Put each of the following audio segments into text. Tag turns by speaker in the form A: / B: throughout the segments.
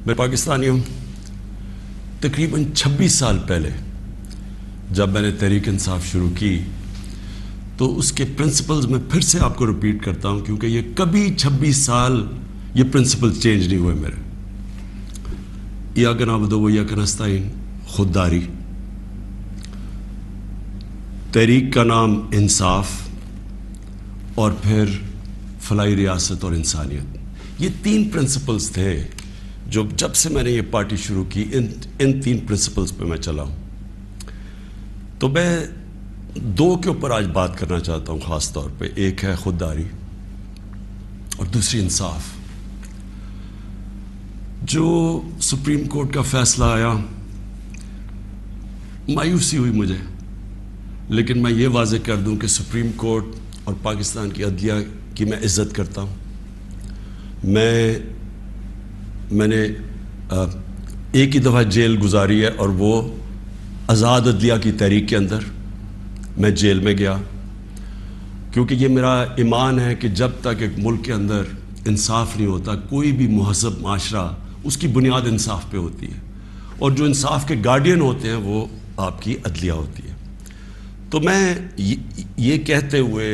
A: میں پاکستانی ہوں. تقریباً 26 سال پہلے جب میں نے تحریک انصاف شروع کی تو اس کے پرنسپلز میں پھر سے آپ کو ریپیٹ کرتا ہوں کیونکہ یہ کبھی 26 سال یہ پرنسپل چینج نہیں ہوئے میرے. ایاک نعبد و ایاک نستعین، خودداری. تحریک کا نام انصاف، اور پھر فلاحی ریاست اور انسانیت. یہ 3 پرنسپلز تھے جو جب سے میں نے یہ پارٹی شروع کی ان 3 پرنسپلز پہ میں چلا ہوں. تو میں 2 کے اوپر آج بات کرنا چاہتا ہوں خاص طور پہ. ایک ہے خودداری اور دوسری انصاف. جو سپریم کورٹ کا فیصلہ آیا مایوسی ہوئی مجھے، لیکن میں یہ واضح کر دوں کہ سپریم کورٹ اور پاکستان کی عدلیہ کی میں عزت کرتا ہوں. میں نے ایک ہی دفعہ جیل گزاری ہے اور وہ آزاد عدلیہ کی تحریک کے اندر میں جیل میں گیا، کیونکہ یہ میرا ایمان ہے کہ جب تک ایک ملک کے اندر انصاف نہیں ہوتا کوئی بھی مہذب معاشرہ اس کی بنیاد انصاف پہ ہوتی ہے، اور جو انصاف کے گارڈین ہوتے ہیں وہ آپ کی عدلیہ ہوتی ہے. تو میں یہ کہتے ہوئے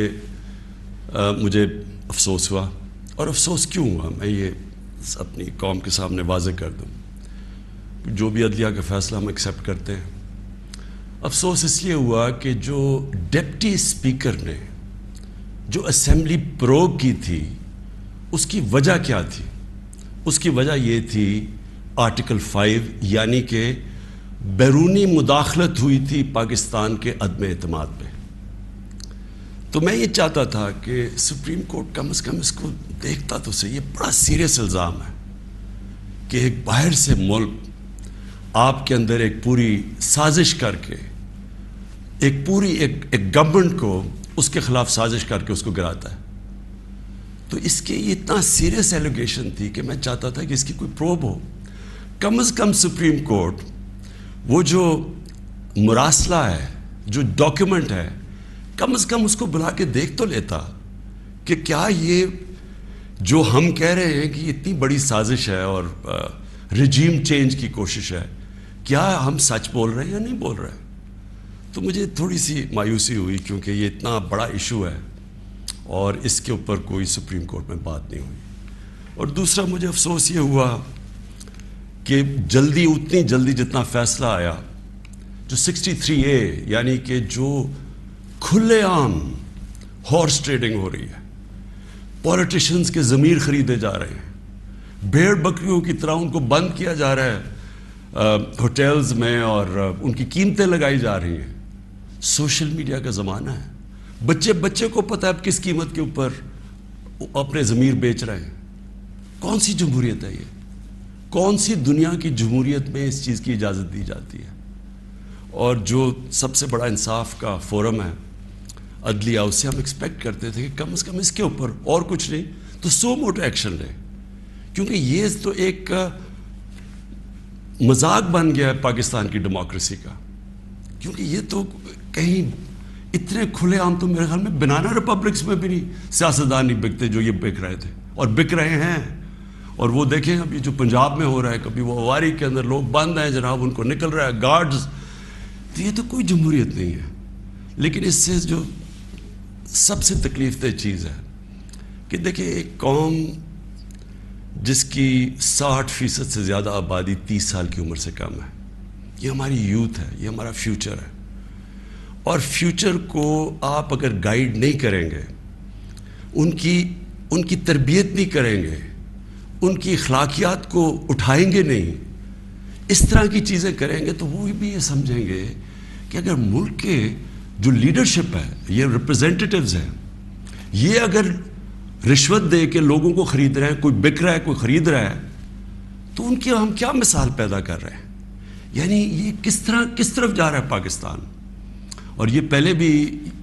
A: مجھے افسوس ہوا، اور افسوس کیوں ہوا میں یہ اپنی قوم کے سامنے واضح کر دوں. جو بھی عدلیہ کا فیصلہ ہم ایکسیپٹ کرتے ہیں، افسوس اس لیے ہوا کہ جو ڈپٹی اسپیکر نے جو اسمبلی پروگ کی تھی اس کی وجہ کیا تھی؟ اس کی وجہ یہ تھی آرٹیکل 5، یعنی کہ بیرونی مداخلت ہوئی تھی پاکستان کے عدم اعتماد پہ. تو میں یہ چاہتا تھا کہ سپریم کورٹ کم از کم اس کو دیکھتا تو صحیح. یہ بڑا سیریس الزام ہے کہ ایک باہر سے ملک آپ کے اندر ایک پوری سازش کر کے ایک گورنمنٹ کو اس کے خلاف سازش کر کے اس کو گراتا ہے. تو اس کے یہ اتنا سیریس ایلیگیشن تھی کہ میں چاہتا تھا کہ اس کی کوئی پروب ہو. کم از کم سپریم کورٹ وہ جو مراسلہ ہے، جو ڈاکیومنٹ ہے، کم از کم اس کو بلا کے دیکھ تو لیتا کہ کیا یہ جو ہم کہہ رہے ہیں کہ یہ اتنی بڑی سازش ہے اور رجیم چینج کی کوشش ہے، کیا ہم سچ بول رہے ہیں یا نہیں بول رہے. تو مجھے تھوڑی سی مایوسی ہوئی کیونکہ یہ اتنا بڑا ایشو ہے اور اس کے اوپر کوئی سپریم کورٹ میں بات نہیں ہوئی. اور دوسرا مجھے افسوس یہ ہوا کہ اتنی جلدی جتنا فیصلہ آیا، جو 63A یعنی کہ جو کھلے عام ہارس ٹریڈنگ ہو رہی ہے، پولیٹیشنز کے ضمیر خریدے جا رہے ہیں، بھیڑ بکریوں کی طرح ان کو بند کیا جا رہا ہے ہوٹلز میں اور ان کی قیمتیں لگائی جا رہی ہیں. سوشل میڈیا کا زمانہ ہے، بچے کو پتہ ہے اب کس قیمت کے اوپر اپنے ضمیر بیچ رہے ہیں. کون سی جمہوریت ہے یہ؟ کون سی دنیا کی جمہوریت میں اس چیز کی اجازت دی جاتی ہے؟ اور جو سب سے بڑا انصاف کا فورم ہے عدلیہ، اس سے ہم ایکسپیکٹ کرتے تھے کہ کم از کم اس کے اوپر اور کچھ نہیں تو سو موٹو ایکشن لے، کیونکہ یہ تو ایک مذاق بن گیا ہے پاکستان کی ڈیموکریسی کا. کیونکہ یہ تو کہیں اتنے کھلے عام تو میرے خیال میں بنانا ریپبلکس میں بھی نہیں سیاستدان نہیں بکتے جو یہ بک رہے تھے اور بک رہے ہیں. اور وہ دیکھیں ابھی جو پنجاب میں ہو رہا ہے، کبھی وہ اواری کے اندر لوگ بند ہیں جناب، ان کو نکل رہا ہے گارڈز. تو یہ تو کوئی جمہوریت نہیں ہے. لیکن اس سے جو سب سے تکلیف دہ چیز ہے کہ دیکھیں ایک قوم جس کی 60% سے زیادہ آبادی 30 سال کی عمر سے کم ہے، یہ ہماری یوتھ ہے، یہ ہمارا فیوچر ہے. اور فیوچر کو آپ اگر گائیڈ نہیں کریں گے، ان کی تربیت نہیں کریں گے، ان کی اخلاقیات کو اٹھائیں گے نہیں، اس طرح کی چیزیں کریں گے، تو وہ بھی یہ سمجھیں گے کہ اگر ملک کے جو لیڈرشپ ہے، یہ ریپرزینٹیٹیوز ہیں، یہ اگر رشوت دے کے لوگوں کو خرید رہے ہیں، کوئی بک رہا ہے کوئی خرید رہا ہے، تو ان کی ہم کیا مثال پیدا کر رہے ہیں؟ یعنی یہ کس طرف جا رہا ہے پاکستان. اور یہ پہلے بھی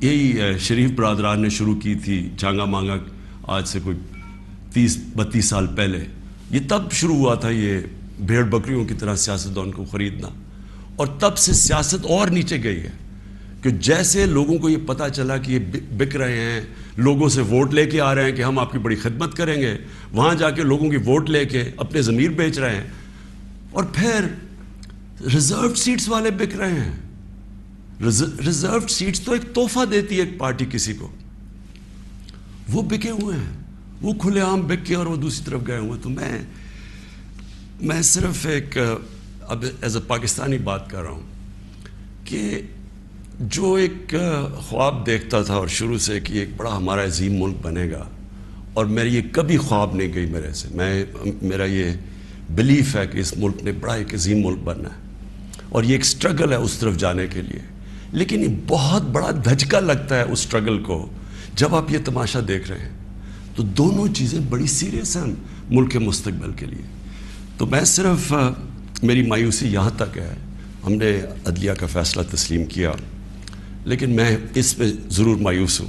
A: یہی شریف برادران نے شروع کی تھی چانگا مانگا، آج سے کوئی 30-32 سال پہلے. یہ تب شروع ہوا تھا یہ بھیڑ بکریوں کی طرح سیاستدان کو خریدنا، اور تب سے سیاست اور نیچے گئی ہے کہ جیسے لوگوں کو یہ پتہ چلا کہ یہ بک رہے ہیں، لوگوں سے ووٹ لے کے آ رہے ہیں کہ ہم آپ کی بڑی خدمت کریں گے، وہاں جا کے لوگوں کی ووٹ لے کے اپنے ضمیر بیچ رہے ہیں. اور پھر ریزروڈ سیٹس والے بک رہے ہیں. ریزروڈ سیٹس تو ایک تحفہ دیتی ہے ایک پارٹی کسی کو, وہ بکے ہوئے ہیں, وہ کھلے عام بک کے اور وہ دوسری طرف گئے ہوئے. تو میں صرف ایک اب ایز اے پاکستانی بات کر رہا ہوں کہ جو ایک خواب دیکھتا تھا اور شروع سے کہ ایک بڑا ہمارا عظیم ملک بنے گا, اور میری یہ کبھی خواب نہیں گئی میرے سے, میرا یہ بلیف ہے کہ اس ملک نے بڑا ایک عظیم ملک بننا ہے, اور یہ ایک سٹرگل ہے اس طرف جانے کے لیے. لیکن یہ بہت بڑا دھچکا لگتا ہے اس سٹرگل کو جب آپ یہ تماشا دیکھ رہے ہیں. تو دونوں چیزیں بڑی سیریس ہیں ملک کے مستقبل کے لیے. تو میں صرف میری مایوسی یہاں تک ہے, ہم نے عدلیہ کا فیصلہ تسلیم کیا, لیکن میں اس میں ضرور مایوس ہوں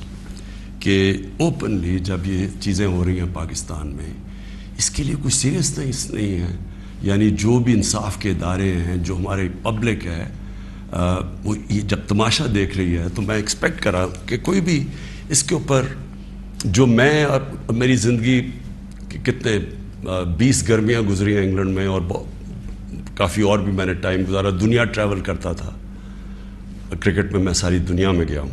A: کہ اوپنلی جب یہ چیزیں ہو رہی ہیں پاکستان میں, اس کے لیے کوئی سیریسنس نہیں ہے. یعنی جو بھی انصاف کے ادارے ہیں, جو ہمارے پبلک ہے, وہ یہ جب تماشا دیکھ رہی ہے, تو میں ایکسپیکٹ کر رہا ہوں کہ کوئی بھی اس کے اوپر, جو میں اور میری زندگی کتنے 20 گرمیاں گزری ہیں انگلینڈ میں, اور کافی اور بھی میں نے ٹائم گزارا, دنیا ٹریول کرتا تھا, کرکٹ میں میں ساری دنیا میں گیا ہوں.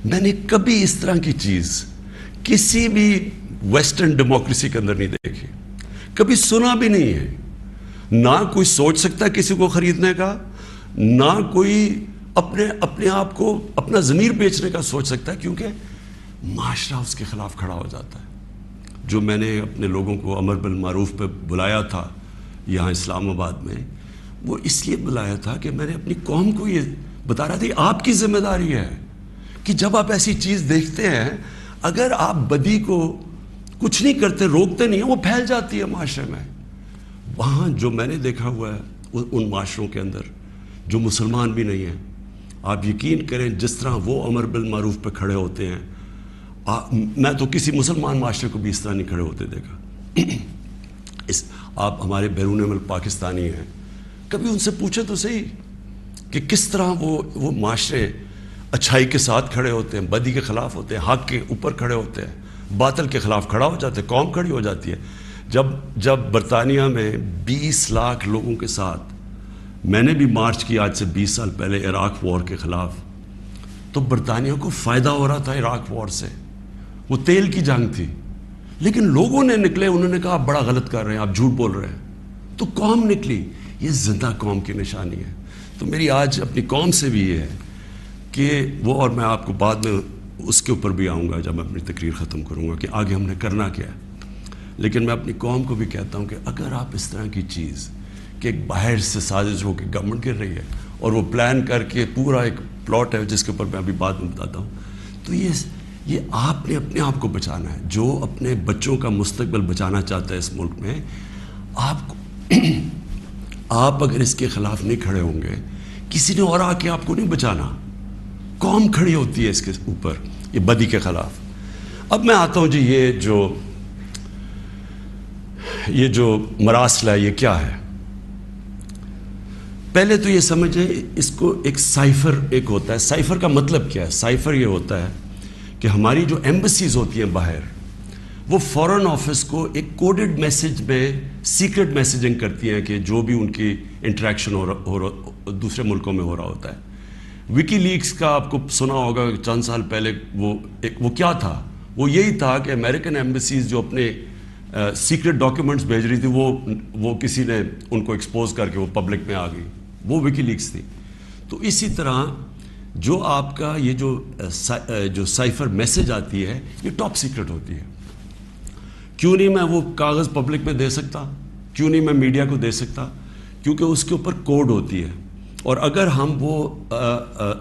A: میں نے کبھی اس طرح کی چیز کسی بھی ویسٹرن ڈیموکریسی کے اندر نہیں دیکھی, کبھی سنا بھی نہیں ہے. نہ کوئی سوچ سکتا ہے کسی کو خریدنے کا, نہ کوئی اپنے آپ کو اپنا ضمیر بیچنے کا سوچ سکتا ہے, کیونکہ معاشرہ اس کے خلاف کھڑا ہو جاتا ہے. جو میں نے اپنے لوگوں کو امر بالمعروف پہ بلایا تھا یہاں اسلام آباد میں, وہ اس لیے بلایا تھا کہ میں نے اپنی قوم کو یہ بتا رہا تھا, آپ کی ذمہ داری ہے کہ جب آپ ایسی چیز دیکھتے ہیں, اگر آپ بدی کو کچھ نہیں کرتے, روکتے نہیں ہیں, وہ پھیل جاتی ہے معاشرے میں. وہاں جو میں نے دیکھا ہوا ہے ان معاشروں کے اندر جو مسلمان بھی نہیں ہیں, آپ یقین کریں جس طرح وہ امر بالمعروف پہ کھڑے ہوتے ہیں, میں تو کسی مسلمان معاشرے کو بھی اس طرح نہیں کھڑے ہوتے دیکھا. آپ ہمارے بیرون ملک پاکستانی ہیں, کبھی ان سے پوچھے تو صحیح کہ کس طرح وہ معاشرے اچھائی کے ساتھ کھڑے ہوتے ہیں, بدی کے خلاف ہوتے ہیں, حق کے اوپر کھڑے ہوتے ہیں, باطل کے خلاف کھڑا ہو جاتے ہیں, قوم کھڑی ہو جاتی ہے. جب برطانیہ میں 20 لاکھ لوگوں کے ساتھ میں نے بھی مارچ کی آج سے 20 سال پہلے عراق وار کے خلاف, تو برطانیہ کو فائدہ ہو رہا تھا عراق وار سے, وہ تیل کی جنگ تھی, لیکن لوگوں نے نکلے, انہوں نے کہا آپ بڑا غلط کر رہے ہیں, آپ جھوٹ بول رہے ہیں, تو قوم نکلی. یہ زندہ قوم کی نشانی ہے. تو میری آج اپنی قوم سے بھی یہ ہے کہ وہ, اور میں آپ کو بعد میں اس کے اوپر بھی آؤں گا جب میں اپنی تقریر ختم کروں گا کہ آگے ہم نے کرنا کیا ہے, لیکن میں اپنی قوم کو بھی کہتا ہوں کہ اگر آپ اس طرح کی چیز کہ ایک باہر سے سازش ہو کے گورنمنٹ گر رہی ہے اور وہ پلان کر کے پورا ایک پلاٹ ہے جس کے اوپر میں ابھی بعد میں بتاتا ہوں, تو یہ آپ نے اپنے آپ کو بچانا ہے. جو اپنے بچوں کا مستقبل بچانا چاہتا ہے اس ملک میں, آپ اگر اس کے خلاف نہیں کھڑے ہوں گے, کسی نے اور آ کے آپ کو نہیں بچانا. قوم کھڑی ہوتی ہے اس کے اوپر, یہ بدی کے خلاف. اب میں آتا ہوں جی, یہ جو مراسل ہے یہ کیا ہے. پہلے تو یہ سمجھیں اس کو ایک سائفر ایک ہوتا ہے. سائفر کا مطلب کیا ہے؟ سائفر یہ ہوتا ہے کہ ہماری جو ایمبسیز ہوتی ہیں باہر, وہ فورن آفس کو ایک کوڈڈ میسج میں سیکرٹ میسیجنگ کرتی ہیں کہ جو بھی ان کی انٹریکشن دوسرے ملکوں میں ہو رہا ہوتا ہے. وکی لیکس کا آپ کو سنا ہوگا چند سال پہلے, وہ کیا تھا؟ وہ یہی تھا کہ امریکن ایمبسیز جو اپنے سیکرٹ ڈاکیومنٹس بھیج رہی تھی, وہ کسی نے ان کو ایکسپوز کر کے وہ پبلک میں آ گئی, وہ وکی لیکس تھی. تو اسی طرح جو آپ کا یہ جو سائفر میسج آتی ہے, یہ ٹاپ سیکرٹ ہوتی ہے. کیوں نہیں میں وہ کاغذ پبلک میں دے سکتا, کیوں نہیں میں میڈیا کو دے سکتا؟ کیونکہ اس کے اوپر کوڈ ہوتی ہے, اور اگر ہم وہ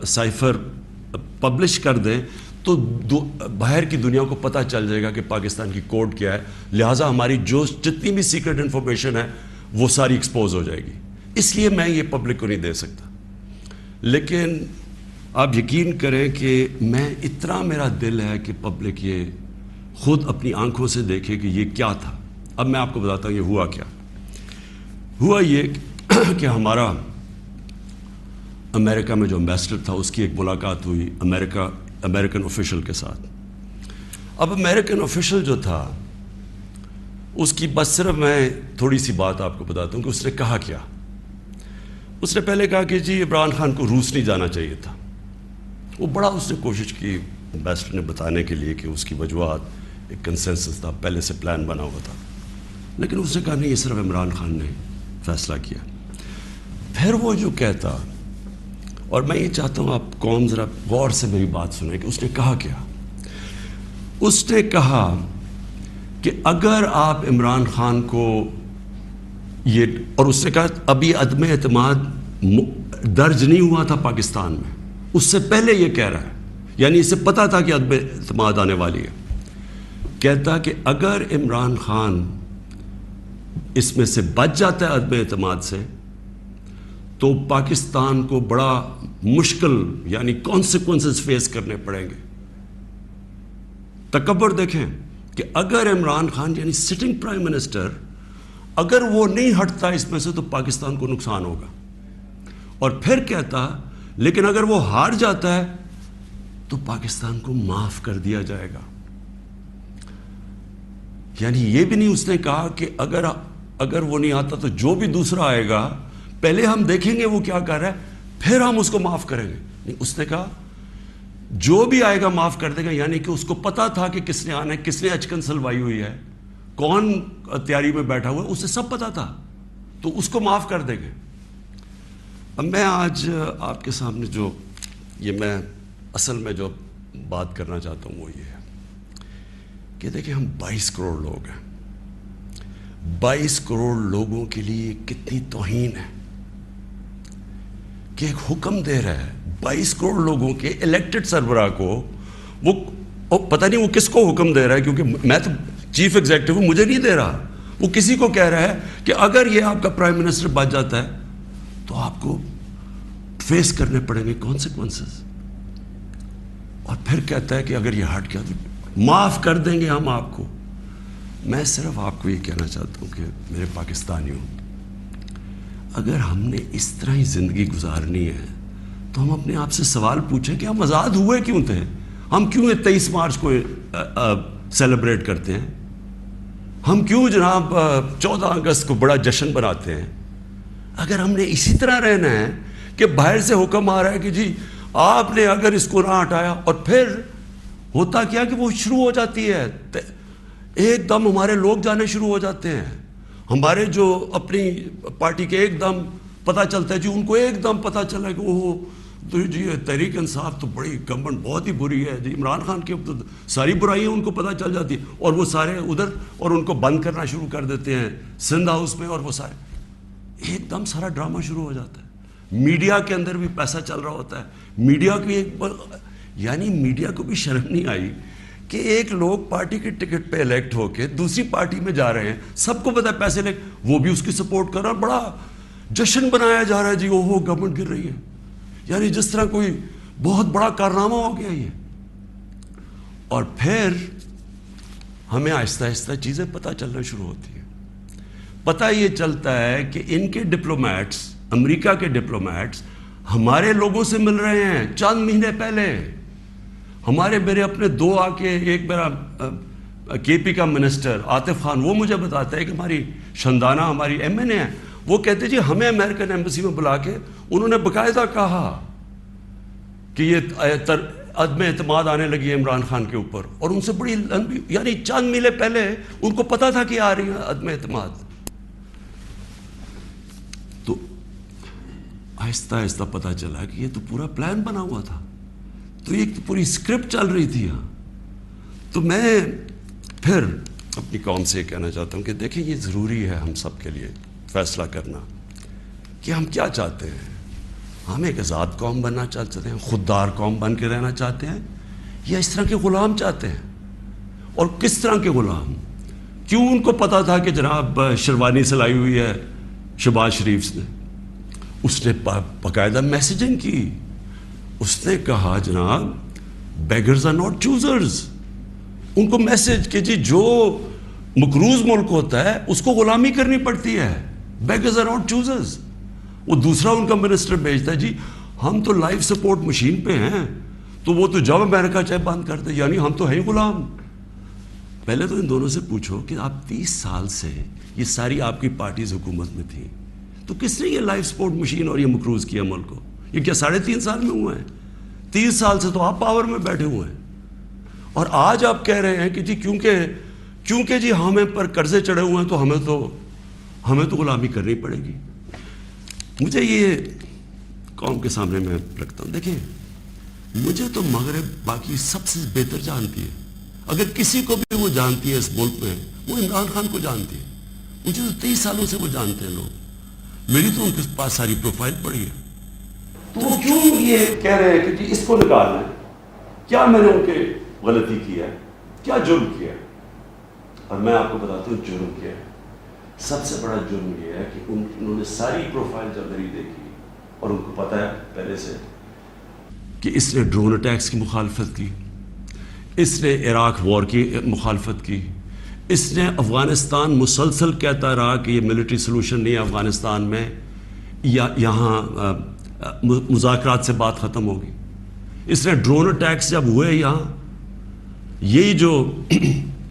A: سائفر پبلش کر دیں تو باہر کی دنیا کو پتہ چل جائے گا کہ پاکستان کی کوڈ کیا ہے, لہٰذا ہماری جتنی بھی سیکرٹ انفارمیشن ہے وہ ساری ایکسپوز ہو جائے گی. اس لیے میں یہ پبلک کو نہیں دے سکتا. لیکن آپ یقین کریں کہ میں اتنا میرا دل ہے کہ پبلک یہ خود اپنی آنکھوں سے دیکھے کہ یہ کیا تھا. اب میں آپ کو بتاتا ہوں یہ ہوا کیا. ہوا یہ کہ ہمارا امریکہ میں جو امبیسڈر تھا اس کی ایک ملاقات ہوئی امریکن آفیشل کے ساتھ. اب امریکن آفیشل جو تھا اس کی بس صرف میں تھوڑی سی بات آپ کو بتاتا ہوں کہ اس نے کہا کیا. اس نے پہلے کہا کہ جی عمران خان کو روس نہیں جانا چاہیے تھا. وہ بڑا اس نے کوشش کی امبیسڈر نے بتانے کے لیے کہ اس کی وجوہات, ایک کنسنسس تھا, پہلے سے پلان بنا ہوا تھا, لیکن اس نے کہا نہیں, یہ صرف عمران خان نے فیصلہ کیا. پھر وہ جو کہتا, اور میں یہ چاہتا ہوں آپ قوم ذرا غور سے میری بات سنیں کہ اس نے کہا کیا. اس نے کہا کہ اگر آپ عمران خان کو یہ, اور اس نے کہا ابھی عدم اعتماد درج نہیں ہوا تھا پاکستان میں, اس سے پہلے یہ کہہ رہا ہے, یعنی اسے پتا تھا کہ عدم اعتماد آنے والی ہے. کہتا کہ اگر عمران خان اس میں سے بچ جاتا ہے عدم اعتماد سے, تو پاکستان کو بڑا مشکل یعنی کانسیکوینسز فیس کرنے پڑیں گے. تکبر دیکھیں کہ اگر عمران خان یعنی سٹنگ پرائم منسٹر اگر وہ نہیں ہٹتا اس میں سے تو پاکستان کو نقصان ہوگا. اور پھر کہتا لیکن اگر وہ ہار جاتا ہے تو پاکستان کو معاف کر دیا جائے گا. یعنی یہ بھی نہیں اس نے کہا کہ اگر وہ نہیں آتا تو جو بھی دوسرا آئے گا پہلے ہم دیکھیں گے وہ کیا کر رہا ہے, پھر ہم اس کو معاف کریں گے. نہیں, اس نے کہا جو بھی آئے گا معاف کر دے گا. یعنی کہ اس کو پتا تھا کہ کس نے آنا ہے, کس نے اچکن سلوائی ہوئی ہے, کون تیاری میں بیٹھا ہوا ہے, اسے سب پتا تھا, تو اس کو معاف کر دیں گے. اب میں آج آپ کے سامنے جو یہ میں اصل میں جو بات کرنا چاہتا ہوں وہ یہ ہے کہ دیکھیں ہم 22 کروڑ لوگ ہیں. 22 کروڑ لوگوں کے لیے کتنی توہین ہے کہ ایک حکم دے رہا ہے 22 کروڑ لوگوں کے الیکٹڈ سربراہ کو. وہ پتہ نہیں وہ کس کو حکم دے رہا ہے, کیونکہ میں تو چیف ایگزیکٹو ہوں, مجھے نہیں دے رہا. وہ کسی کو کہہ رہا ہے کہ اگر یہ آپ کا پرائم منسٹر بچ جاتا ہے تو آپ کو فیس کرنے پڑیں گے کانسیکوینسز. اور پھر کہتا ہے کہ اگر یہ ہٹ گیا تو معاف کر دیں گے ہم آپ کو. میں صرف آپ کو یہ کہنا چاہتا ہوں کہ میرے پاکستانیوں, اگر ہم نے اس طرح ہی زندگی گزارنی ہے تو ہم اپنے آپ سے سوال پوچھیں کہ ہم آزاد ہوئے کیوں تھے. ہم کیوں 23 مارچ کو سیلیبریٹ کرتے ہیں, ہم کیوں جناب 14 اگست کو بڑا جشن بناتے ہیں. اگر ہم نے اسی طرح رہنا ہے کہ باہر سے حکم آ رہا ہے کہ جی آپ نے اگر اس کو نہ ہٹایا, اور پھر ہوتا کیا کہ وہ شروع ہو جاتی ہے, ایک دم ہمارے لوگ جانے شروع ہو جاتے ہیں. ہمارے جو اپنی پارٹی کے ایک دم پتہ چلتا ہے جی, ان کو ایک دم پتہ چلا کہ وہ تو جی تحریک انصاف تو بڑی گورنمنٹ بہت ہی بری ہے جی, عمران خان کی تو ساری برائیاں ان کو پتہ چل جاتی ہیں, اور وہ سارے ادھر اور ان کو بند کرنا شروع کر دیتے ہیں سندھ ہاؤس میں, اور وہ سارے ایک دم سارا ڈرامہ شروع ہو جاتا ہے. میڈیا کے اندر بھی پیسہ چل رہا ہوتا ہے. میڈیا کی یعنی میڈیا کو بھی شرم نہیں آئی کہ ایک لوگ پارٹی کے ٹکٹ پہ الیکٹ ہو کے دوسری پارٹی میں جا رہے ہیں, سب کو پتا ہے پیسے لے, وہ بھی اس کی سپورٹ کر رہا, بڑا جشن بنایا جا رہا ہے جی اوہو گورنمنٹ گر رہی ہے, یعنی جس طرح کوئی بہت بڑا کارنامہ ہو گیا یہ. اور پھر ہمیں آہستہ آہستہ چیزیں پتہ چلنا شروع ہوتی ہیں. پتہ یہ چلتا ہے کہ ان کے ڈپلومیٹس, امریکہ کے ڈپلومیٹس ہمارے لوگوں سے مل رہے ہیں چند مہینے پہلے. ہمارے میرے اپنے دو آ کے, ایک میرا کے پی کا منسٹر عاطف خان, وہ مجھے بتاتا ہے کہ ہماری شندانہ ہماری ایم این اے ہے, وہ کہتے جی ہمیں امریکن ایمبیسی میں بلا کے انہوں نے باقاعدہ کہا کہ یہ عدم اعتماد آنے لگی ہے عمران خان کے اوپر, اور ان سے بڑی لمبی یعنی چند مہینے پہلے ان کو پتا تھا کہ آ رہی ہے عدم اعتماد. تو آہستہ آہستہ پتہ چلا کہ یہ تو پورا پلان بنا ہوا تھا, تو یہ پوری اسکرپٹ چل رہی تھی. تو میں پھر اپنی قوم سے یہ کہنا چاہتا ہوں کہ دیکھیں یہ ضروری ہے ہم سب کے لیے فیصلہ کرنا کہ ہم کیا چاہتے ہیں. ہم ایک آزاد قوم بننا چاہتے ہیں, خوددار قوم بن کے رہنا چاہتے ہیں, یا اس طرح کے غلام چاہتے ہیں. اور کس طرح کے غلام, کیوں ان کو پتا تھا کہ جناب شیروانی سلائی ہوئی ہے شہباز شریف نے, اس نے باقاعدہ میسیجنگ کی. اس نے کہا جناب بیگرز آر ناٹ چوزرز, ان کو میسج کہ جی جو مقروض ملک ہوتا ہے اس کو غلامی کرنی پڑتی ہے, بیگرز آر ناٹ چوزرز. وہ دوسرا ان کا منسٹر بھیجتا ہے جی ہم تو لائف سپورٹ مشین پہ ہیں, تو وہ تو جب امریکہ چاہے بند کرتے, یعنی ہم تو ہیں غلام. پہلے تو ان دونوں سے پوچھو کہ آپ 30 سال سے یہ ساری آپ کی پارٹیز حکومت میں تھیں، تو کس نے یہ لائف سپورٹ مشین اور یہ مقروض کیا ملک کو؟ یہ کیا 3.5 سال میں ہوا ہے؟ 30 سال سے تو آپ پاور میں بیٹھے ہوئے ہیں، اور آج آپ کہہ رہے ہیں کہ جی کیونکہ جی ہمیں پر قرضے چڑھے ہوئے ہیں تو ہمیں تو غلامی کرنی پڑے گی۔ مجھے یہ قوم کے سامنے میں رکھتا ہوں، دیکھیں مجھے تو مغرب باقی سب سے بہتر جانتی ہے، اگر کسی کو بھی وہ جانتی ہے اس ملک میں وہ عمران خان کو جانتی ہے۔ مجھے تو 23 سالوں سے وہ جانتے ہیں لوگ، میری تو ان کے پاس ساری پروفائل پڑی ہے، تو وہ کیوں یہ کہہ رہے ہیں کہ جی اس کو نکالنا ہے؟ کیا میں نے ان کے غلطی کی ہے؟ کیا جرم کیا ہے؟ اور میں آپ کو بتاتا ہوں جرم کیا ہے۔ سب سے بڑا جرم یہ ہے کہ انہوں نے ساری پروفائل جب میری دیکھی اور ان کو پتا ہے پہلے سے کہ اس نے ڈرون اٹیکس کی مخالفت کی، اس نے عراق وار کی مخالفت کی، اس نے افغانستان مسلسل کہتا رہا کہ یہ ملٹری سلوشن نہیں ہے افغانستان میں، یا یہاں مذاکرات سے بات ختم ہوگی۔ اس نے ڈرون اٹیکس جب ہوئے یہاں، یہی جو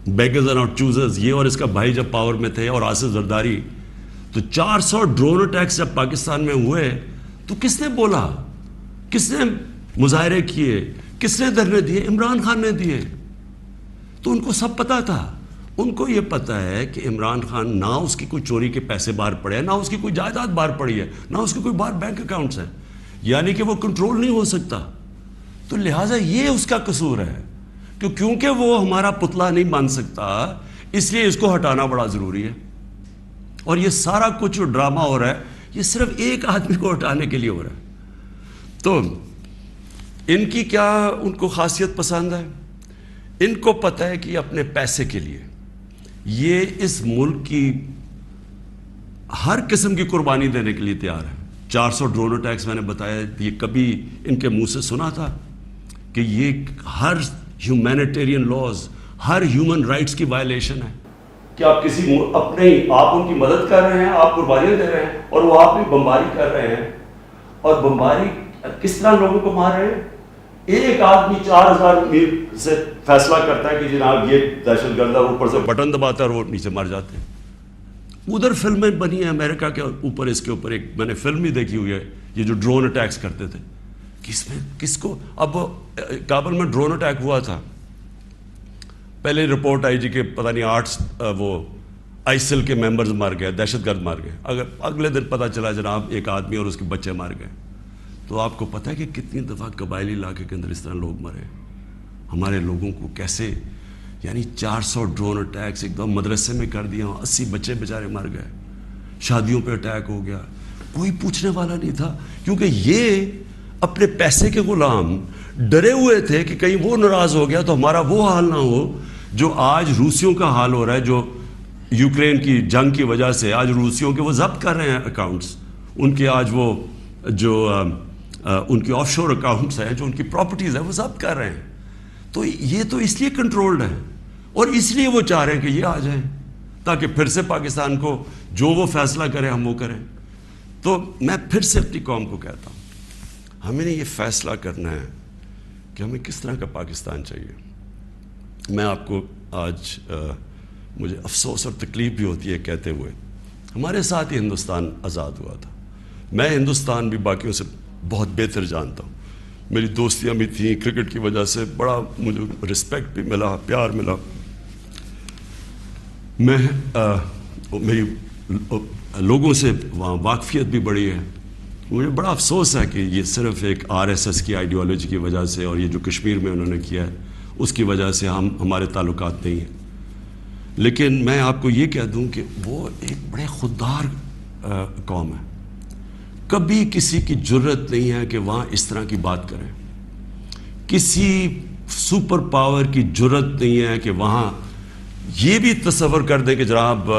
A: بیگرز اینڈ ناٹ چوزرز، یہ اور اس کا بھائی جب پاور میں تھے اور آصف زرداری، تو 400 ڈرون اٹیکس جب پاکستان میں ہوئے تو کس نے بولا؟ کس نے مظاہرے کیے؟ کس نے دھرنے دیے؟ عمران خان نے دیے۔ تو ان کو سب پتا تھا، ان کو یہ پتا ہے کہ عمران خان نہ اس کی کوئی چوری کے پیسے باہر پڑے ہیں، نہ اس کی کوئی جائیداد باہر پڑی ہے، نہ اس کے کوئی باہر بینک اکاؤنٹس ہیں، یعنی کہ وہ کنٹرول نہیں ہو سکتا۔ تو لہٰذا یہ اس کا قصور ہے کہ کیونکہ وہ ہمارا پتلا نہیں بن سکتا، اس لیے اس کو ہٹانا بڑا ضروری ہے۔ اور یہ سارا کچھ جو ڈرامہ ہو رہا ہے یہ صرف ایک آدمی کو ہٹانے کے لیے ہو رہا ہے۔ تو ان کی کیا ان کو خاصیت پسند ہے؟ ان کو پتہ ہے کہ اپنے پیسے کے لیے یہ اس ملک کی ہر قسم کی قربانی دینے کے لیے تیار ہے۔ 400 ڈرون اٹیکس میں نے بتایا، یہ کبھی ان کے منہ سے سنا تھا کہ یہ ہر ہیومینیٹیرین لاز، ہر ہیومن رائٹس کی وائلیشن ہے کہ آپ کسی آپ ان کی مدد کر رہے ہیں، آپ قربانیاں دے رہے ہیں، اور وہ آپ بھی بمباری کر رہے ہیں۔ اور بمباری کس طرح لوگوں کو مار رہے ہیں؟ ایک آدمی 4000 میل سے فیصلہ کرتا ہے کہ جناب یہ دہشت گرد ہے، اوپر سے بٹن دباتا ہے اور وہ نیچے مر جاتے ہیں۔ ادھر فلمیں بنی ہیں امریکہ کے اوپر، اس کے اوپر ایک میں نے فلم بھی دیکھی ہوئی ہے، یہ جو ڈرون اٹیکس کرتے تھے، کس کو اب کابل میں ڈرون اٹیک ہوا تھا، پہلے رپورٹ آئی جی کہ پتہ نہیں 8 وہ آئیسل کے ممبرز مار گئے، دہشت گرد مار گئے، اگر اگلے دن پتہ چلا جناب ایک آدمی اور اس کے بچے مار گئے۔ تو آپ کو پتہ ہے کہ کتنی دفعہ قبائلی علاقے کے اندر اس طرح لوگ مرے، ہمارے لوگوں کو کیسے، یعنی 400 ڈرون اٹیکس ایک دم مدرسے میں کر دیا، 80 بچے بیچارے مر گئے، شادیوں پہ اٹیک ہو گیا، کوئی پوچھنے والا نہیں تھا، کیونکہ یہ اپنے پیسے کے غلام ڈرے ہوئے تھے کہ کہیں وہ ناراض ہو گیا تو ہمارا وہ حال نہ ہو جو آج روسیوں کا حال ہو رہا ہے، جو یوکرین کی جنگ کی وجہ سے آج روسیوں کے وہ ضبط کر رہے ہیں اکاؤنٹس، ان کے آج وہ جو ان کی آف شور اکاؤنٹس ہیں، جو ان کی پراپرٹیز ہیں، وہ ضبط کر رہے ہیں۔ تو یہ تو اس لیے کنٹرولڈ ہے، اور اس لیے وہ چاہ رہے ہیں کہ یہ آ جائیں تاکہ پھر سے پاکستان کو جو وہ فیصلہ کریں ہم وہ کریں۔ تو میں پھر سے اپنی قوم کو کہتا ہوں، ہمیں نے یہ فیصلہ کرنا ہے کہ ہمیں کس طرح کا پاکستان چاہیے۔ میں آپ کو آج مجھے افسوس اور تکلیف بھی ہوتی ہے کہتے ہوئے، ہمارے ساتھ ہی ہندوستان آزاد ہوا تھا، میں ہندوستان بھی باقیوں سے بہت بہتر جانتا ہوں، میری دوستیاں بھی تھیں، کرکٹ کی وجہ سے بڑا مجھے رسپیکٹ بھی ملا، پیار ملا، میں میری لوگوں سے وہاں واقفیت بھی بڑی ہے۔ مجھے بڑا افسوس ہے کہ یہ صرف ایک RSS کی آئیڈیالوجی کی وجہ سے اور یہ جو کشمیر میں انہوں نے کیا ہے اس کی وجہ سے ہمارے تعلقات نہیں ہیں، لیکن میں آپ کو یہ کہہ دوں کہ وہ ایک بڑے خوددار قوم ہے، کبھی کسی کی جرت نہیں ہے کہ وہاں اس طرح کی بات کریں، کسی سپر پاور کی جرت نہیں ہے کہ وہاں یہ بھی تصور کر دیں کہ جناب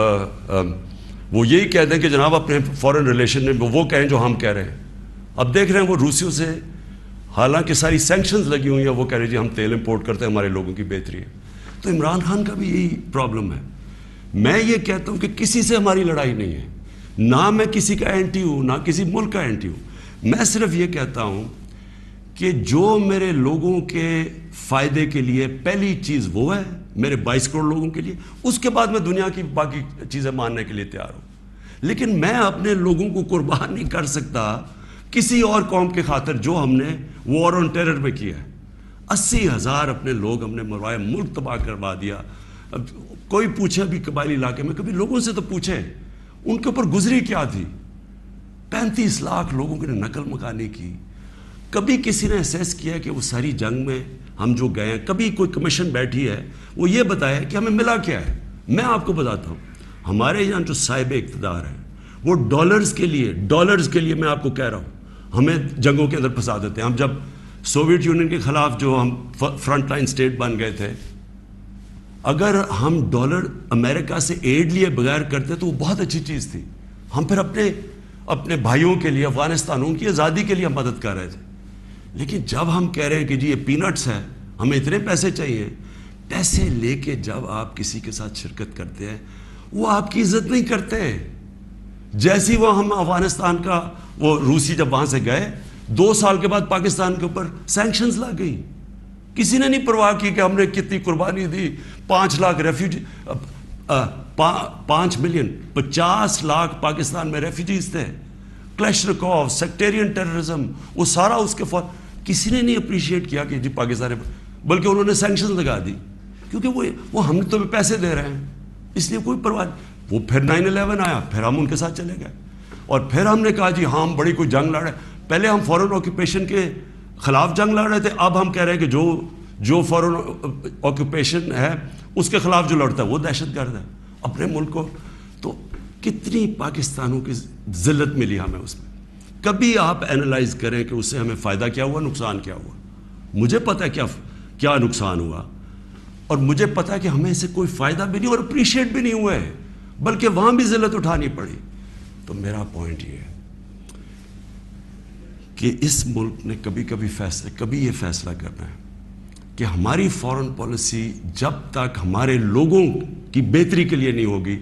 A: وہ یہی کہہ دیں کہ جناب اپنے فورن ریلیشن میں وہ کہیں جو ہم کہہ رہے ہیں۔ اب دیکھ رہے ہیں وہ روسیوں سے حالانکہ ساری سینکشنز لگی ہوئی ہیں، وہ کہہ رہے جی ہم تیل امپورٹ کرتے ہیں، ہمارے لوگوں کی بہتری ہے۔ تو عمران خان کا بھی یہی پرابلم ہے۔ میں یہ کہتا ہوں کہ کسی سے ہماری لڑائی نہیں ہے، نہ میں کسی کا اینٹی ہوں نہ کسی ملک کا اینٹی ہوں، میں صرف یہ کہتا ہوں کہ جو میرے لوگوں کے فائدے کے لیے پہلی چیز وہ ہے میرے 22 کروڑ لوگوں کے لیے، اس کے بعد میں دنیا کی باقی چیزیں ماننے کے لیے تیار ہوں. لیکن میں اپنے لوگوں کو قربان نہیں کر سکتا کسی اور قوم کے خاطر جو ہم نے وار آن ٹیرر میں کیا ہے. 80,000 اپنے لوگ ہم نے مروائے، ملک تباہ کروا دیا. اب کوئی پوچھے ابھی قبائلی علاقے میں، کبھی لوگوں سے تو پوچھیں ان کے اوپر گزری کیا تھی. 35 لاکھ لوگوں نے نقل مکانی کی. کبھی کسی نے اسیس کیا کہ وہ ساری جنگ میں ہم جو گئے ہیں، کبھی کوئی کمیشن بیٹھی ہے وہ یہ بتایا کہ ہمیں ملا کیا ہے؟ میں آپ کو بتاتا ہوں، ہمارے یہاں جو صاحب اقتدار ہیں وہ ڈالرز کے لیے میں آپ کو کہہ رہا ہوں ہمیں جنگوں کے اندر پھنسا دیتے ہیں. ہم جب سوویت یونین کے خلاف جو ہم فرنٹ لائن سٹیٹ بن گئے تھے، اگر ہم ڈالر امریکہ سے ایڈ لیے بغیر کرتے تو وہ بہت اچھی چیز تھی. ہم پھر اپنے بھائیوں کے لیے، افغانستانوں کی آزادی کے لیے ہم مدد کر رہے تھے. لیکن جب ہم کہہ رہے ہیں کہ جی یہ پینٹس ہے، ہمیں اتنے پیسے چاہیے، پیسے لے کے جب آپ کسی کے ساتھ شرکت کرتے ہیں وہ آپ کی عزت نہیں کرتے. جیسی وہ ہم افغانستان کا وہ روسی جب وہاں سے گئے 2 سال کے بعد پاکستان کے اوپر سینکشنز لگ گئی. کسی نے نہیں پرواہ کی کہ ہم نے کتنی قربانی دی. 5 لاکھ ریفیوجی، 5 ملین 50 لاکھ پاکستان میں ریفیوجیز تھے. کلیشنکوف، سیکٹیرین ٹیررزم، وہ سارا اس کے فور کسی نے نہیں اپریشیٹ کیا کہ جی پاکستان، بلکہ انہوں نے سینکشن لگا دی کیونکہ وہ ہم تو پیسے دے رہے ہیں، اس لیے کوئی پرواہ نہیں. وہ پھر 9/11 آیا، پھر ہم ان کے ساتھ چلے گئے اور پھر ہم نے کہا جی ہاں ہم بڑی کوئی جنگ لڑ رہے ہیں. پہلے ہم فورن آکوپیشن کے خلاف جنگ لڑ رہے تھے، اب ہم کہہ رہے ہیں کہ جو فورن آکوپیشن ہے اس کے خلاف جو لڑتا ہے وہ دہشت گرد ہے اپنے ملک کو. تو کتنی پاکستانوں کی ذلت ملی ہمیں اس میں. کبھی آپ اینالائز کریں کہ اس سے ہمیں فائدہ کیا ہوا، نقصان کیا ہوا. مجھے پتہ ہے کیا نقصان ہوا، اور مجھے پتہ ہے کہ ہمیں اس سے کوئی فائدہ بھی نہیں اور اپریشیٹ بھی نہیں ہوا ہے، بلکہ وہاں بھی ذلت اٹھانی پڑی. تو میرا پوائنٹ یہ ہے کہ اس ملک نے کبھی یہ فیصلہ کرنا ہے کہ ہماری فورن پالیسی جب تک ہمارے لوگوں کی بہتری کے لیے نہیں ہوگی،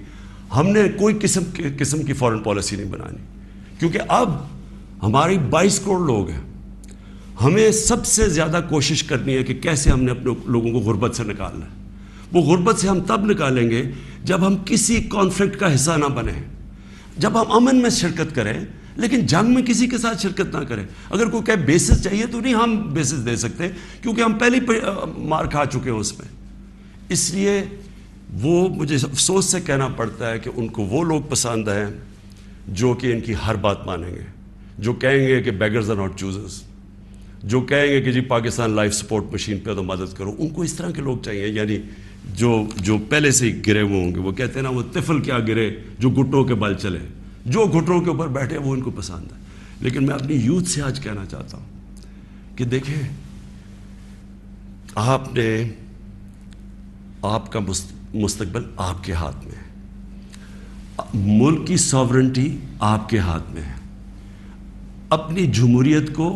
A: ہم نے کوئی قسم کی فورن پالیسی نہیں بنانی. کیونکہ اب ہماری 22 کروڑ لوگ ہیں، ہمیں سب سے زیادہ کوشش کرنی ہے کہ کیسے ہم نے اپنے لوگوں کو غربت سے نکالنا ہے. وہ غربت سے ہم تب نکالیں گے جب ہم کسی کانفلکٹ کا حصہ نہ بنیں، جب ہم امن میں شرکت کریں لیکن جنگ میں کسی کے ساتھ شرکت نہ کریں. اگر کوئی کہے بیسس چاہیے تو نہیں ہم بیسس دے سکتے کیونکہ ہم پہلے مار کھا چکے ہیں اس میں. اس لیے وہ مجھے افسوس سے کہنا پڑتا ہے کہ ان کو وہ لوگ پسند ہیں جو کہ ان کی ہر بات مانیں گے، جو کہیں گے کہ بیگرز آر ناٹ چوزرز، جو کہیں گے کہ جی پاکستان لائف سپورٹ مشین پہ تو مدد کرو. ان کو اس طرح کے لوگ چاہیے، یعنی جو پہلے سے ہی گرے ہوئے ہوں گے. وہ کہتے ہیں نا وہ طفل کیا گرے جو گھٹنوں کے بل چلے، جو گھٹنوں کے اوپر بیٹھے وہ ان کو پسند ہے. لیکن میں اپنی یوتھ سے آج کہنا چاہتا ہوں کہ دیکھیں آپ کا مستقبل آپ کے ہاتھ میں ہے، ملک کی ساورنٹی آپ کے ہاتھ میں ہے. اپنی جمہوریت کو،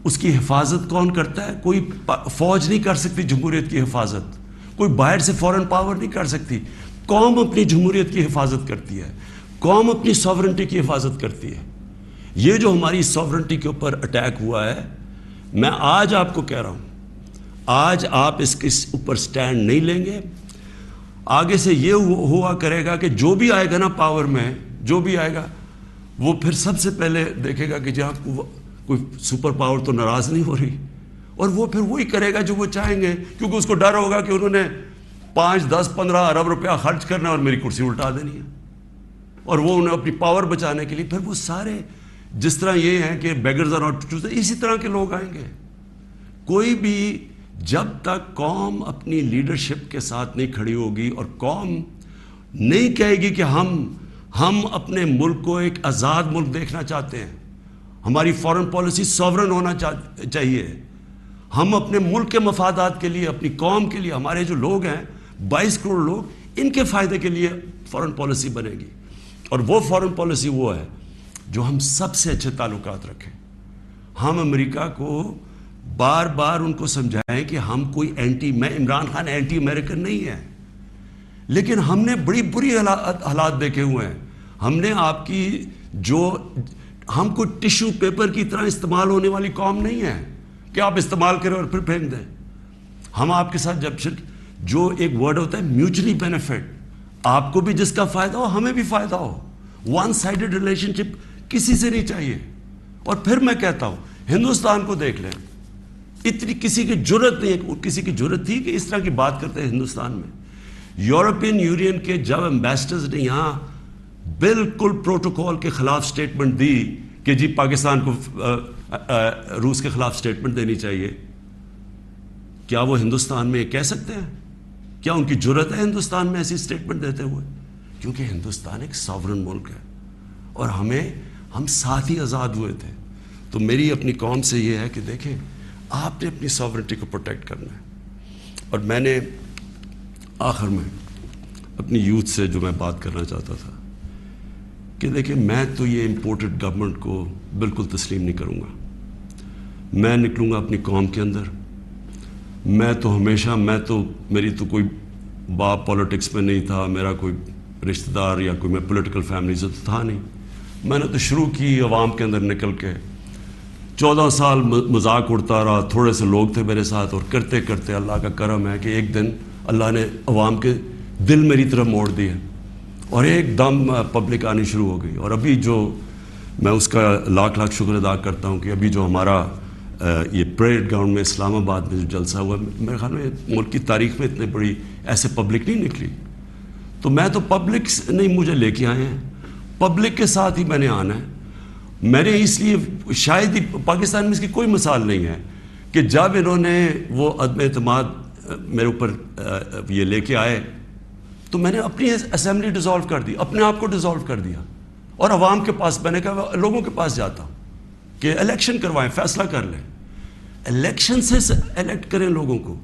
A: اس کی حفاظت کون کرتا ہے؟ کوئی فوج نہیں کر سکتی جمہوریت کی حفاظت، کوئی باہر سے فورن پاور نہیں کر سکتی. قوم اپنی جمہوریت کی حفاظت کرتی ہے، قوم اپنی ساورنٹی کی حفاظت کرتی ہے. یہ جو ہماری ساورنٹی کے اوپر اٹیک ہوا ہے، میں آج آپ کو کہہ رہا ہوں، آج آپ اس کے اوپر سٹینڈ نہیں لیں گے، آگے سے یہ ہوا کرے گا کہ جو بھی آئے گا نا پاور میں، جو بھی آئے گا وہ پھر سب سے پہلے دیکھے گا کہ جہاں کوئی سپر پاور تو ناراض نہیں ہو رہی، اور وہ پھر وہی کرے گا جو وہ چاہیں گے، کیونکہ اس کو ڈر ہوگا کہ انہوں نے 5, 10, 15 ارب روپیہ خرچ کرنا ہے اور میری کرسی الٹا دینی ہے. اور وہ انہیں اپنی پاور بچانے کے لیے پھر وہ سارے جس طرح یہ ہیں کہ بیگرز آر ناٹ چوزرز، اسی طرح کے لوگ آئیں گے. کوئی بھی جب تک قوم اپنی لیڈرشپ کے ساتھ نہیں کھڑی ہوگی اور قوم نہیں کہے گی کہ ہم اپنے ملک کو ایک آزاد ملک دیکھنا چاہتے ہیں، ہماری فورن پالیسی ساورن ہونا چاہیے، ہم اپنے ملک کے مفادات کے لیے، اپنی قوم کے لیے، ہمارے جو لوگ ہیں 22 کروڑ لوگ، ان کے فائدے کے لیے فورن پالیسی بنے گی. اور وہ فورن پالیسی وہ ہے جو ہم سب سے اچھے تعلقات رکھیں. ہم امریکہ کو بار بار ان کو سمجھائیں کہ ہم کوئی میں عمران خان اینٹی امریکن نہیں ہے، لیکن ہم نے بڑی بری حالات دیکھے ہوئے ہیں. ہم نے آپ کی ہم کوئی ٹیشو پیپر کی طرح استعمال ہونے والی قوم نہیں ہے کہ آپ استعمال کریں اور پھر پھینک دیں. ہم آپ کے ساتھ جو ایک ورڈ ہوتا ہے میوچلی بینیفٹ, آپ کو بھی جس کا فائدہ ہو ہمیں بھی فائدہ ہو. ون سائڈڈ ریلیشن شپ کسی سے نہیں چاہیے. اور پھر میں کہتا ہوں ہندوستان کو دیکھ لیں, اتنی کسی کی جرت نہیں, کسی کی جرت تھی کہ اس طرح کی بات کرتے ہیں ہندوستان میں. یورپین یونین کے جب ایمبیسڈرز نے یہاں بالکل پروٹوکول کے خلاف سٹیٹمنٹ دی کہ جی پاکستان کو روس کے خلاف سٹیٹمنٹ دینی چاہیے, کیا وہ ہندوستان میں کہہ سکتے ہیں؟ کیا ان کی جرت ہے ہندوستان میں ایسی سٹیٹمنٹ دیتے ہوئے؟ کیونکہ ہندوستان ایک ساورن ملک ہے اور ہم ساتھ ہی آزاد ہوئے تھے. تو میری اپنی قوم سے یہ ہے کہ دیکھیں آپ نے اپنی ساورنٹی کو پروٹیکٹ کرنا ہے. اور میں نے آخر میں اپنی یوتھ سے جو میں بات کرنا چاہتا تھا کہ دیکھیں میں تو یہ امپورٹڈ گورنمنٹ کو بالکل تسلیم نہیں کروں گا. میں نکلوں گا اپنی قوم کے اندر. میں تو ہمیشہ میری تو کوئی باپ پولیٹکس میں نہیں تھا, میرا کوئی رشتہ دار یا کوئی میں پولیٹیکل فیملی سے تو تھا نہیں. میں نے تو شروع کی عوام کے اندر نکل کے 14 سال مذاق اڑتا رہا. تھوڑے سے لوگ تھے میرے ساتھ اور کرتے کرتے اللہ کا کرم ہے کہ ایک دن اللہ نے عوام کے دل میری طرف موڑ دیے اور ایک دم پبلک آنی شروع ہو گئی. اور ابھی جو میں اس کا لاکھ لاکھ شکر ادا کرتا ہوں کہ ابھی جو ہمارا یہ پریڈ گراؤنڈ میں اسلام آباد میں جو جلسہ ہوا, میرے خیال میں ملک کی تاریخ میں اتنے بڑی ایسے پبلک نہیں نکلی. تو میں تو پبلک نہیں مجھے لے کے آئے ہیں, پبلک کے ساتھ ہی میں نے آنا ہے. میں نے اس لیے شاید ہی پاکستان میں اس کی کوئی مثال نہیں ہے کہ جب انہوں نے وہ عدم اعتماد میرے اوپر یہ لے کے آئے تو میں نے اپنی اسمبلی ڈیزالو کر دی, اپنے آپ کو ڈیزالو کر دیا اور عوام کے پاس میں نے کہا لوگوں کے پاس جاتا ہوں کہ الیکشن کروائیں, فیصلہ کر لیں, الیکشن سے الیکٹ کریں لوگوں کو.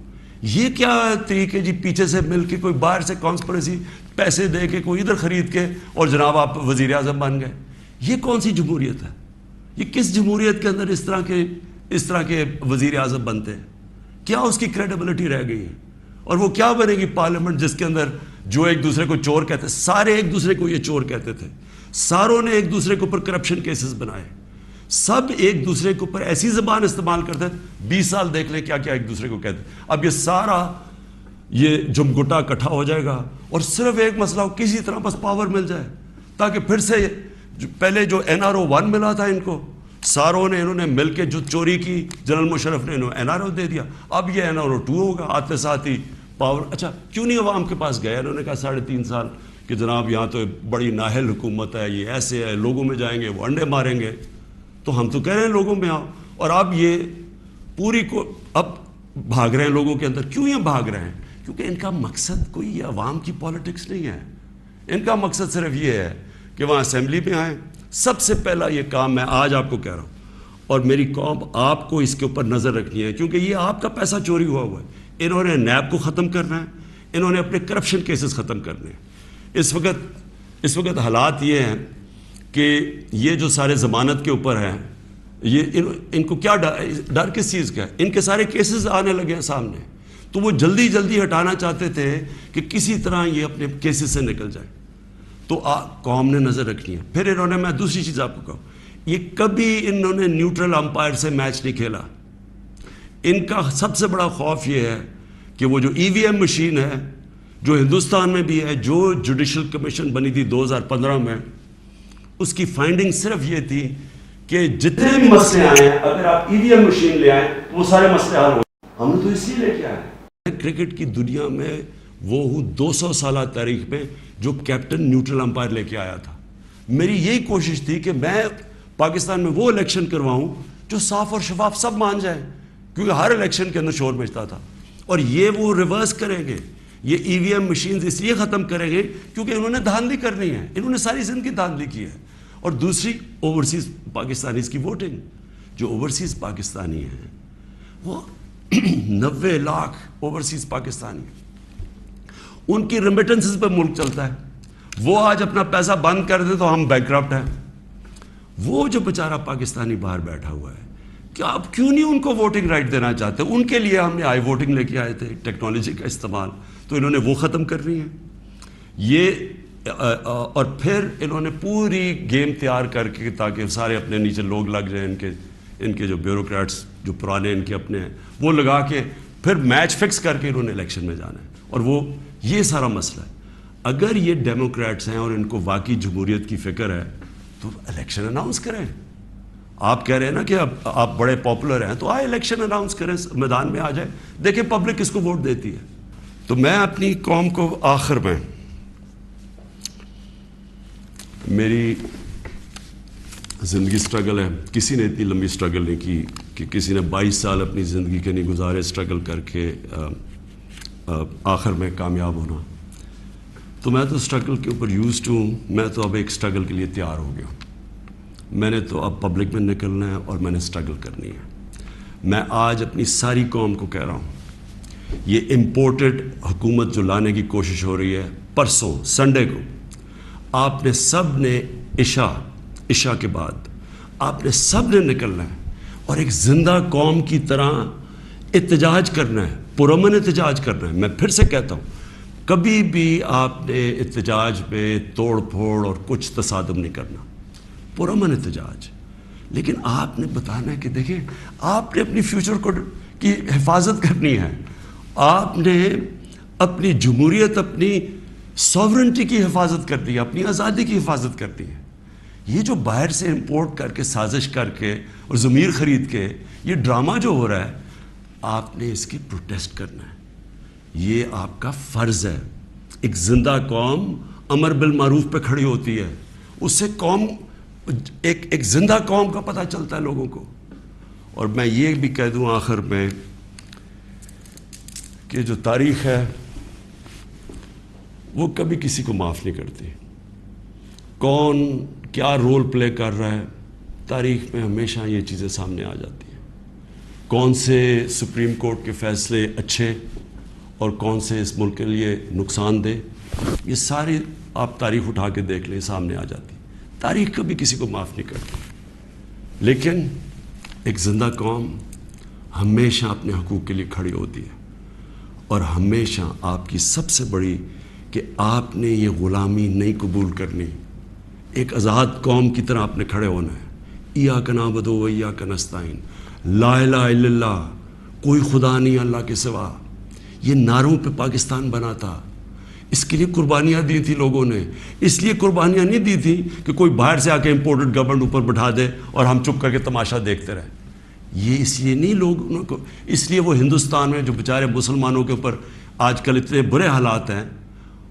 A: یہ کیا طریقے جی پیچھے سے مل کے کوئی باہر سے کانسپریسی پیسے دے کے کوئی ادھر خرید کے اور جناب آپ وزیر اعظم بن گئے. یہ کون سی جمہوریت ہے؟ یہ کس جمہوریت کے اندر اس طرح کے وزیر اعظم بنتے ہیں؟ کیا اس کی کریڈیبلٹی رہ گئی ہے؟ اور وہ کیا بنے گی پارلیمنٹ جس کے اندر جو ایک دوسرے کو چور کہتے, سارے ایک دوسرے کو یہ چور کہتے تھے, ساروں نے ایک دوسرے کے اوپر کرپشن کیسز بنائے, سب ایک دوسرے کے اوپر ایسی زبان استعمال کرتے ہیں. 20 سال دیکھ لیں کیا کیا ایک دوسرے کو کہتے ہیں. اب یہ سارا یہ جمگٹا اکٹھا ہو جائے گا اور صرف ایک مسئلہ ہو, کسی طرح بس پاور مل جائے تاکہ پھر سے پہلے جو NRO 1 ملا تھا ان کو, ساروں نے انہوں نے مل کے جو چوری کی جنرل مشرف نے انہوں NRO دے دیا. اب یہ NRO 2 ہوگا, آتے ساتھ ہی پاور. اچھا کیوں نہیں عوام کے پاس گئے؟ انہوں نے کہا 3.5 سال کہ جناب یہاں تو بڑی نااہل حکومت ہے, یہ ایسے ہے, لوگوں میں جائیں گے وہ انڈے ماریں گے. تو ہم تو کہہ رہے ہیں لوگوں میں آؤ, اور اب یہ پوری کو اب بھاگ رہے ہیں لوگوں کے اندر. کیوں یہ بھاگ رہے ہیں؟ کیونکہ ان کا مقصد کوئی یہ عوام کی پالیٹکس نہیں ہے. ان کا مقصد صرف یہ ہے کہ وہاں اسمبلی میں آئیں. سب سے پہلا یہ کام میں آج آپ کو کہہ رہا ہوں, اور میری قوم آپ کو اس کے اوپر نظر رکھنی ہے, کیونکہ یہ آپ کا پیسہ چوری ہوا ہے. انہوں نے نیب کو ختم کرنا ہے, انہوں نے اپنے کرپشن کیسز ختم کرنے ہیں. اس وقت حالات یہ ہیں کہ یہ جو سارے ضمانت کے اوپر ہیں, یہ ان کو کیا ڈر کس چیز کا ہے؟ ان کے سارے کیسز آنے لگے ہیں سامنے, تو وہ جلدی جلدی ہٹانا چاہتے تھے کہ کسی طرح یہ اپنے کیسز سے نکل جائے. تو قوم نے نظر رکھنی ہے. پھر انہوں نے, میں دوسری چیز آپ کو کہوں, یہ کبھی انہوں نے نیوٹرل امپائر سے میچ نہیں کھیلا. ان کا سب سے بڑا خوف یہ ہے کہ وہ جو EVM مشین ہے جو ہندوستان میں بھی ہے, جو جوڈیشل کمیشن بنی تھی 2015 میں, اس کی فائنڈنگ صرف یہ تھی کہ جتنے بھی مسئلے آئے ہیں اگر آپ EVM مشین لے آئیں تو وہ سارے مسئلے حل ہو جائیں. ہم نے تو اس لیے لے کے آئے. کرکٹ کی دنیا میں وہ ہوں 200 سالہ تاریخ میں جو کیپٹن نیوٹرل امپائر لے کے آیا تھا. میری یہی کوشش تھی کہ میں پاکستان میں وہ الیکشن کرواؤں جو صاف اور شفاف سب مان جائیں, کیونکہ ہر الیکشن کے اندر شور مچتا تھا. اور یہ وہ ریورس کریں گے, یہ EVM مشینز اس لیے ختم کریں گے کیونکہ انہوں نے دھاندلی کرنی ہے. انہوں نے ساری زندگی دھاندلی کی ہے. اور دوسری اوورسیز پاکستانیز کی ووٹنگ, جو اوورسیز پاکستانی ہیں وہ 90 لاکھ اوورسیز پاکستانی ہیں, ان کی ریمیٹنسز پہ ملک چلتا ہے. وہ آج اپنا پیسہ بند کر دے تو ہم بینکرپٹ ہیں. وہ جو بیچارہ پاکستانی باہر بیٹھا ہوا ہے, کیا آپ کیوں نہیں ان کو ووٹنگ رائٹ دینا چاہتے؟ ان کے لیے ہم نے آئی ووٹنگ لے کے آئے تھے, ٹیکنالوجی کا استعمال, تو انہوں نے وہ ختم کرنی ہے. یہ اور پھر انہوں نے پوری گیم تیار کر کے تاکہ سارے اپنے نیچے لوگ لگ جائیں, ان کے جو بیوروکریٹس جو پرانے ان کے اپنے ہیں وہ لگا کے پھر میچ فکس کر کے انہوں نے الیکشن میں جانا ہے. اور وہ یہ سارا مسئلہ ہے. اگر یہ ڈیموکریٹس ہیں اور ان کو واقعی جمہوریت کی فکر ہے تو الیکشن اناؤنس کریں. آپ کہہ رہے ہیں نا کہ اب آپ بڑے پاپولر ہیں تو آئے الیکشن اناؤنس کریں, میدان میں آ جائیں, دیکھیں پبلک کس کو ووٹ دیتی ہے. تو میں اپنی قوم کو آخر میں, میری زندگی سٹرگل ہے, کسی نے اتنی لمبی سٹرگل نہیں کی کہ کسی نے 22 سال اپنی زندگی کے نہیں گزارے سٹرگل کر کے آخر میں کامیاب ہونا. تو میں تو سٹرگل کے اوپر یوزڈ ہوں. میں تو اب ایک سٹرگل کے لیے تیار ہو گیا ہوں. میں نے تو اب پبلک میں نکلنا ہے اور میں نے سٹرگل کرنی ہے. میں آج اپنی ساری قوم کو کہہ رہا ہوں, یہ امپورٹڈ حکومت جو لانے کی کوشش ہو رہی ہے, پرسوں سنڈے کو آپ نے سب نے عشاء کے بعد آپ نے سب نے نکلنا ہے اور ایک زندہ قوم کی طرح احتجاج کرنا ہے, پرامن احتجاج کرنا ہے. میں پھر سے کہتا ہوں, کبھی بھی آپ نے احتجاج میں توڑ پھوڑ اور کچھ تصادم نہیں کرنا, پرامن احتجاج. لیکن آپ نے بتانا ہے کہ دیکھیں آپ نے اپنی فیوچر کو کی حفاظت کرنی ہے, آپ نے اپنی جمہوریت, اپنی ساورنٹی کی حفاظت کرنی ہے, اپنی آزادی کی حفاظت کرنی ہے. یہ جو باہر سے امپورٹ کر کے سازش کر کے اور ضمیر خرید کے یہ ڈرامہ جو ہو رہا ہے, آپ نے اس کی پروٹیسٹ کرنا ہے. یہ آپ کا فرض ہے. ایک زندہ قوم امر بالمعروف پہ کھڑی ہوتی ہے, اس سے قوم ایک زندہ قوم کا پتہ چلتا ہے لوگوں کو. اور میں یہ بھی کہہ دوں آخر میں کہ جو تاریخ ہے وہ کبھی کسی کو معاف نہیں کرتی. کون کیا رول پلے کر رہا ہے, تاریخ میں ہمیشہ یہ چیزیں سامنے آ جاتی ہیں. کون سے سپریم کورٹ کے فیصلے اچھے اور کون سے اس ملک کے لیے نقصان دہ, یہ ساری آپ تاریخ اٹھا کے دیکھ لیں, سامنے آ جاتی. تاریخ کبھی کسی کو معاف نہیں کرتی. لیکن ایک زندہ قوم ہمیشہ اپنے حقوق کے لیے کھڑی ہوتی ہے, اور ہمیشہ آپ کی سب سے بڑی کہ آپ نے یہ غلامی نہیں قبول کرنی. ایک آزاد قوم کی طرح آپ نے کھڑے ہونا ہے. ایاک نعبد و ایاک نستعین, لا الہ الا اللہ, کوئی خدا نہیں اللہ کے سوا. یہ نعروں پہ پاکستان بنا تھا, اس کے لیے قربانیاں دی تھی لوگوں نے. اس لیے قربانیاں نہیں دی تھی کہ کوئی باہر سے آ کے امپورٹڈ گورنمنٹ اوپر بٹھا دے اور ہم چپ کر کے تماشا دیکھتے رہیں. یہ اس لیے نہیں لوگوں کو, اس لیے وہ ہندوستان میں جو بیچارے مسلمانوں کے اوپر آج کل اتنے برے حالات ہیں,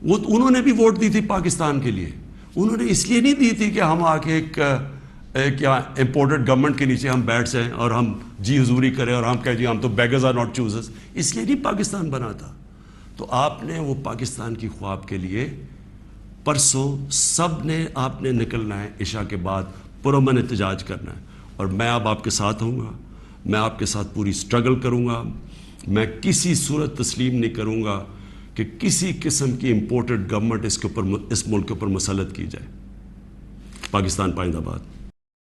A: وہ انہوں نے بھی ووٹ دی تھی پاکستان کے لیے. انہوں نے اس لیے نہیں دی تھی کہ ہم آ کے ایک کیا امپورٹڈ گورنمنٹ کے نیچے ہم بیٹھ جائیں اور ہم جی حضوری کریں اور ہم کہیں جی ہم تو بیگرز آر ناٹ چوزرز. اس لیے نہیں پاکستان بنا تھا. تو آپ نے وہ پاکستان کی خواب کے لیے پرسوں سب نے آپ نے نکلنا ہے, عشاء کے بعد پرامن احتجاج کرنا ہے. اور میں اب آپ کے ساتھ ہوں گا, میں آپ کے ساتھ پوری سٹرگل کروں گا. میں کسی صورت تسلیم نہیں کروں گا کہ کسی قسم کی امپورٹڈ گورنمنٹ اس ملک کے اوپر مسلط کی جائے. پاکستان پائندہ باد.